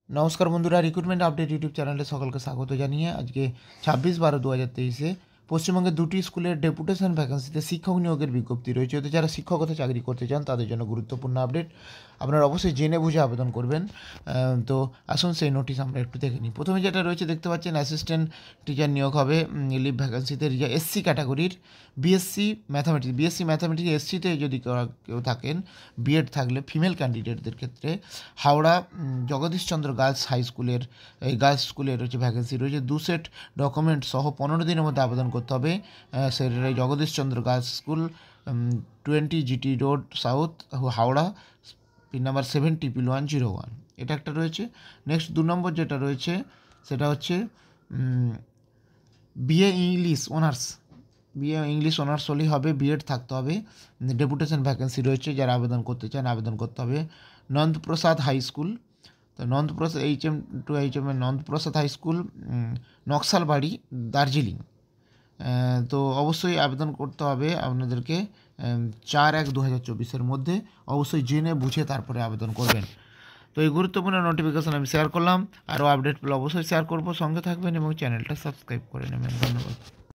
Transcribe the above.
নমস্কার বন্ধুরা, recruitment update YouTube চ্যানেলে সকলকে স্বাগত জানিয়ে আজকে 26/12/2023 পশ্চিমবঙ্গের দুটি স্কুলের ডেপুটেশন ভ্যাকেন্সিতে শিক্ষক নিয়োগের বিজ্ঞপ্তি রয়েছে। তো যারা শিক্ষকতা চাকরি করতে চান তাদের জন্য গুরুত্বপূর্ণ আপডেট। আপনারা অবশ্যই জেনে বুঝে আবেদন করবেন। তো আসুন সেই নোটিশ আমরা একটু দেখে নিই। প্রথমে যেটা রয়েছে দেখতে পাচ্ছেন, অ্যাসিস্ট্যান্ট টিচার নিয়োগ হবে লিভ ভ্যাকেন্সিতে এসসি ক্যাটাগরির বিএসসি ম্যাথামেটিক্স এসসিতে যদি কেউ থাকেন, বিএড থাকলে ফিমেল ক্যান্ডিডেটদের ক্ষেত্রে হাওড়া জগদীশচন্দ্র গার্লস হাই স্কুলের গার্লস স্কুলের হচ্ছে ভ্যাকেন্সি রয়েছে। 2 সেট ডকুমেন্ট সহ 15 দিনের মধ্যে আবেদন করতে হবে। সেটা Jagadishchandra girls school, 20 GT road south, Howrah, pin number 70P101। এটা একটা রয়েছে। নেক্সট 2 নম্বর যেটা রয়েছে সেটা হচ্ছে বিএ ইংলিশ অনার্স হলেই হবে, বিএড থাকতে হবে। ডেপুটেশন ভ্যাকেন্সি রয়েছে, যারা আবেদন করতে চান আবেদন করতে হবে। নন্দপ্রসাদ হাই স্কুল, তো Nandaprasad HM to HM Nandaprasad high school, Naxalbari, Darjeeling. তো অবশ্যই আবেদন করতে হবে আপনাদেরকে 4/1/2024 মধ্যে। অবশ্যই জেনে বুঝে তারপরে আবেদন করবেন। তো এই গুরুত্বপূর্ণ নোটিফিকেশান আমি শেয়ার করলাম। আরও আপডেট পেলে অবশ্যই শেয়ার করবো। সঙ্গে থাকবেন এবং চ্যানেলটা সাবস্ক্রাইব করে নেবেন। ধন্যবাদ।